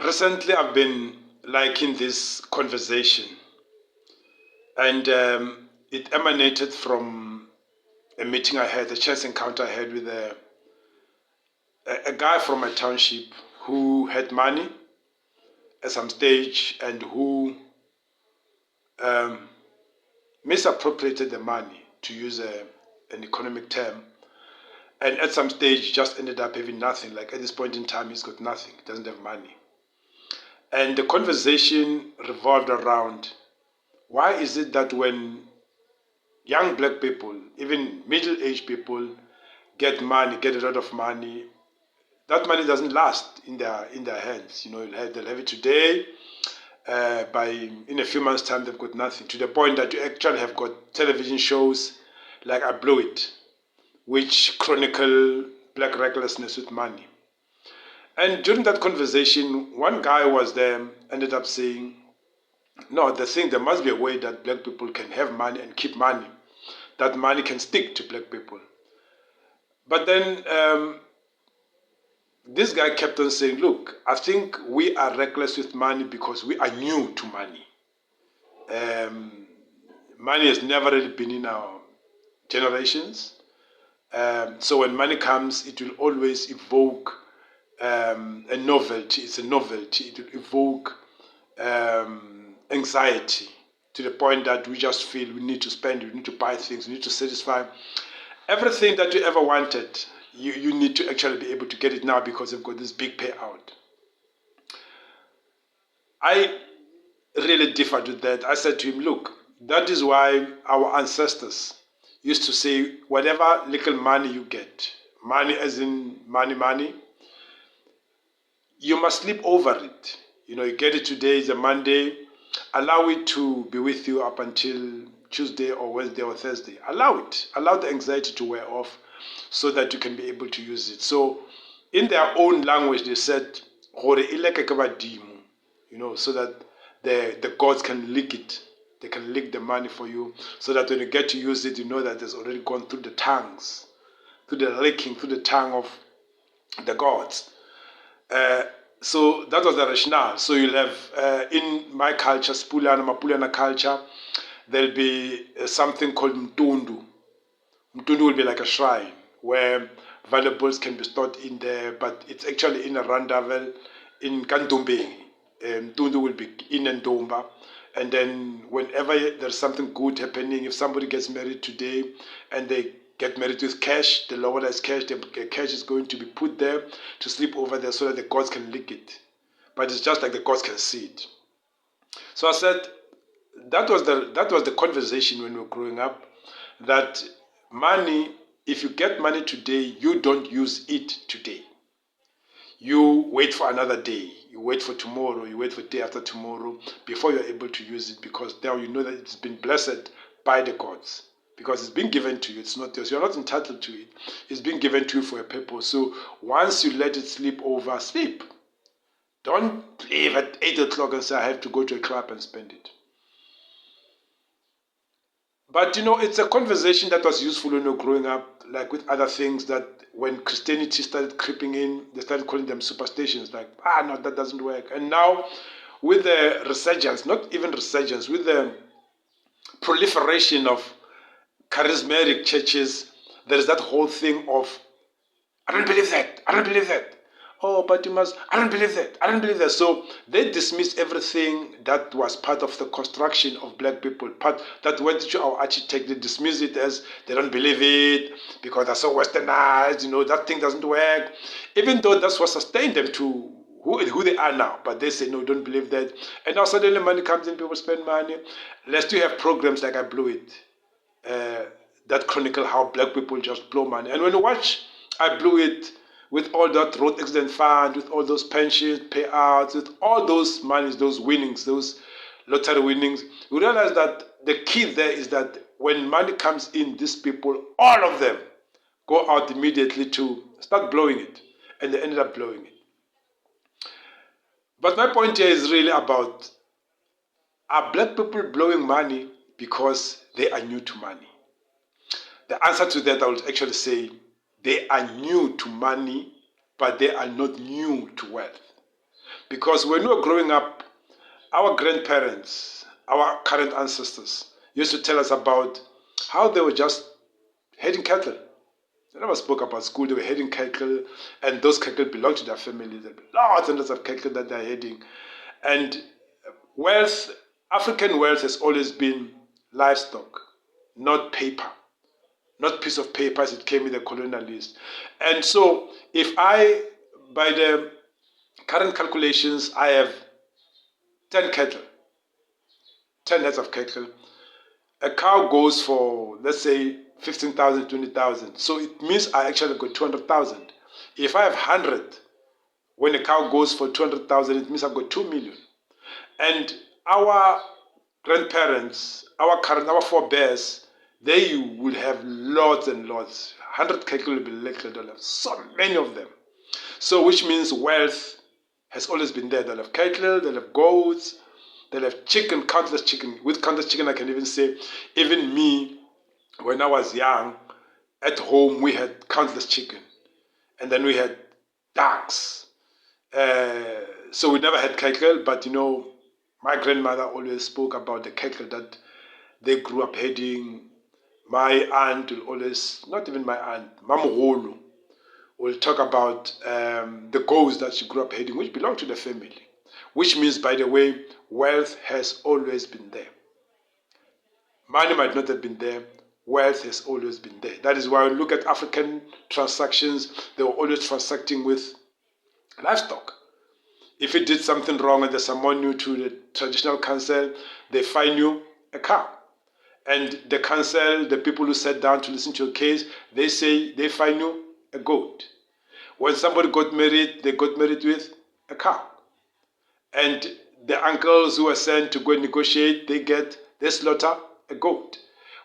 Recently, I've been liking this conversation, and it emanated from a meeting I had, a chance encounter I had with a guy from my township who had money at some stage and who um, misappropriated the money, to use an economic term, and at some stage just ended up having nothing. Like at this point in time, he's got nothing, he doesn't have money. And the conversation revolved around, why is it that when young black people, even middle-aged people, get money, get a lot of money, that money doesn't last in their hands. They'll have it today. By in a few months' time, they've got nothing. To the point that you actually have got television shows like "I Blew It," which chronicle black recklessness with money. And during that conversation, one guy was there, ended up saying, "No, there must be a way that black people can have money and keep money. That money can stick to black people." But then this guy kept on saying, "Look, I think we are reckless with money because we are new to money. Money has never really been in our generations. So when money comes, it will always evoke a novelty. It's a novelty. It will evoke anxiety, to the point that we just feel we need to spend, we need to buy things, we need to satisfy everything that you ever wanted. You need to actually be able to get it now because you've got this big payout." I really differed with that. I said to him, "Look, that is why our ancestors used to say, whatever little money you get, money as in money, you must sleep over it. You get it today, it's a Monday, allow it to be with you up until Tuesday or Wednesday or Thursday. Allow it. Allow the anxiety to wear off so that you can be able to use it." So in their own language, they said, so that the gods can lick it. They can lick the money for you, so that when you get to use it, you know that it's already gone through the tongues, through the licking, through the tongue of the gods. So that was the rationale. So you'll have, in my culture, Mapulana culture, there'll be something called Mtundu. Mtundu will be like a shrine where valuables can be stored in there, but it's actually in a randavel in Kandombeni. Mtundu will be in Ndomba. And then whenever there's something good happening, if somebody gets married today and they get married with cash, the normalised cash, the cash is going to be put there to sleep over there so that the gods can lick it. But it's just like the gods can see it. So I said, that was the conversation when we were growing up, that money, if you get money today, you don't use it today. You wait for another day. You wait for tomorrow. You wait for day after tomorrow before you're able to use it, because now you know that it's been blessed by the gods. Because it's been given to you. It's not yours. You're not entitled to it. It's been given to you for a purpose. So once you let it slip over, sleep. Don't leave at 8 o'clock and say, I have to go to a club and spend it. But it's a conversation that was useful when you're growing up, like with other things, that when Christianity started creeping in, they started calling them superstitions, like, no, that doesn't work. And now, with the resurgence, not even resurgence, with the proliferation of charismatic churches, there is that whole thing of, I don't believe that. Oh, but you must, I don't believe that. So they dismiss everything that was part of the construction of black people, part that went to our architect. They dismiss it as they don't believe it because they're so westernized, that thing doesn't work. Even though that's what sustained them to who they are now. But they say, no, don't believe that. And now suddenly money comes in, people spend money. Let's do have programs like I Blew It, that chronicle how black people just blow money. And when you watch I Blew It, with all that road accident fund, with all those pensions, payouts, with all those monies, those winnings, those lottery winnings, you realize that the key there is that when money comes in, these people, all of them, go out immediately to start blowing it. And they ended up blowing it. But my point here is really about, are black people blowing money because they are new to money? The answer to that, I would actually say, they are new to money, but they are not new to wealth. Because when we were growing up, our grandparents, our current ancestors, used to tell us about how they were just herding cattle. They never spoke about school. They were herding cattle, and those cattle belonged to their family. There were lots and lots of cattle that they're herding. And wealth, African wealth has always been livestock, not paper, not piece of paper as it came in the colonialists. And so if by the current calculations, I have 10 cattle, 10 heads of cattle. A cow goes for, let's say, 15,000, 20,000. So it means I actually got 200,000. If I have 100, when a cow goes for 200,000, it means I've got 2 million. And our grandparents, our forebears, they will have lots and lots. 100 cattle will be likely to have so many of them. So which means wealth has always been there. They'll have cattle, they'll have goats, they'll have chicken, countless chicken. With countless chicken, I can even say, even me, when I was young, at home we had countless chicken. And then we had ducks. So we never had cattle, but my grandmother always spoke about the cattle that they grew up herding. My aunt will always, not even my aunt, Mamogolo, will talk about the goats that she grew up herding, which belong to the family. Which means, by the way, wealth has always been there. Money might not have been there, wealth has always been there. That is why we look at African transactions, they were always transacting with livestock. If you did something wrong and they summon you to the traditional council, they fine you a cow. And the council, the people who sat down to listen to your case, they say they fine you a goat. When somebody got married, they got married with a cow. And the uncles who were sent to go and negotiate, they slaughter a goat.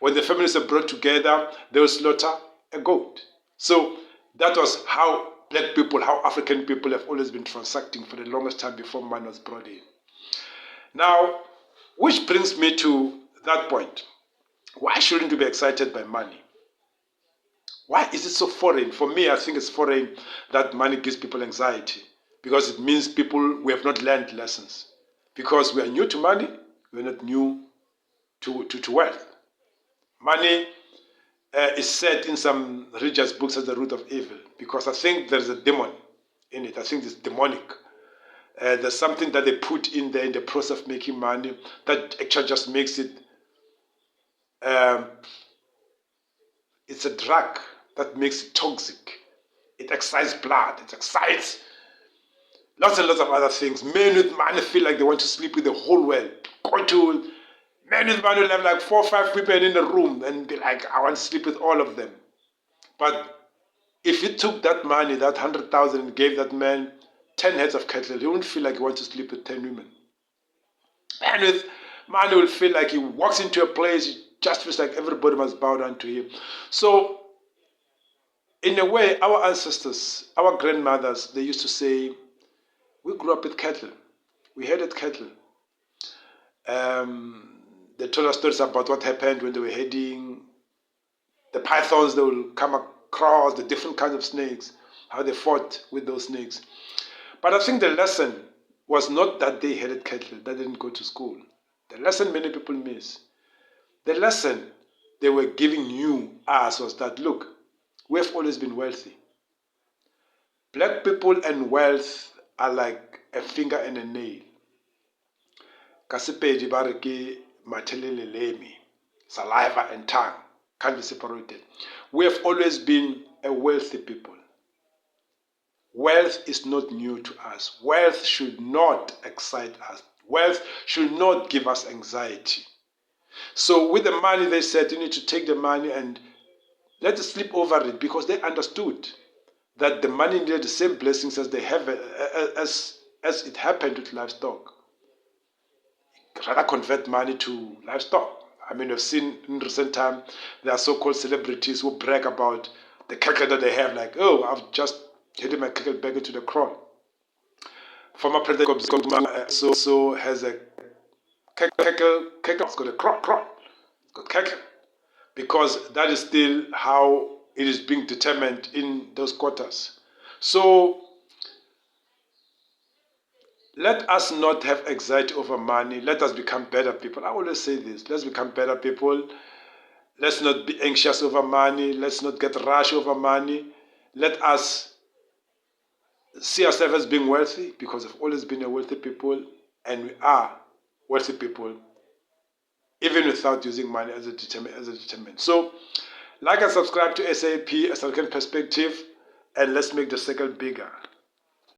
When the families are brought together, they will slaughter a goat. So that was how black people, how African people have always been transacting for the longest time before man was brought in. Now, which brings me to that point. Why shouldn't we be excited by money? Why is it so foreign? For me, I think it's foreign that money gives people anxiety, because it means we have not learned lessons. Because we are new to money, we are not new to wealth. Money is said in some religious books as the root of evil, because I think there's a demon in it. I think it's demonic. There's something that they put in there in the process of making money that actually just makes it, it's a drug that makes it toxic. It excites blood, it excites lots and lots of other things. Men with money feel like they want to sleep with the whole world. Men with money will have like 4 or 5 people in a room and be like, I want to sleep with all of them. But if you took that money, that 100,000, and gave that man 10 heads of cattle, he wouldn't feel like he wants to sleep with 10 women. Man with money will feel like he walks into a place, he just feels like everybody must bow down to him. So, in a way, our ancestors, our grandmothers, they used to say, we grew up with cattle. We herded cattle. They told us stories about what happened when they were herding, the pythons they will come across, the different kinds of snakes, how they fought with those snakes. But I think the lesson was not that they herded cattle, that didn't go to school. The lesson many people miss. The lesson they were giving us was that, look, we have always been wealthy. Black people and wealth are like a finger and a nail. Kasipedi bareke mathelele lemi, saliva and tongue can't be separated. We have always been a wealthy people. Wealth is not new to us. Wealth should not excite us. Wealth should not give us anxiety. So with the money, they said, you need to take the money and let us sleep over it, because they understood that the money needed the same blessings as they have as it happened with livestock. Rather convert money to livestock. I mean, we've seen in recent time, there are so-called celebrities who brag about the cattle that they have, like, oh, I've just hidden my cattle back into the crown. Former President so has a cattle, it's got a crown, it's got cattle, because that is still how it is being determined in those quarters. So let us not have anxiety over money. Let us become better people. I always say this. Let's become better people. Let's not be anxious over money. Let's not get rushed over money. Let us see ourselves as being wealthy, because we've always been a wealthy people, and we are wealthy people, even without using money as a determinant. So, like and subscribe to SAP, a second perspective, and let's make the circle bigger.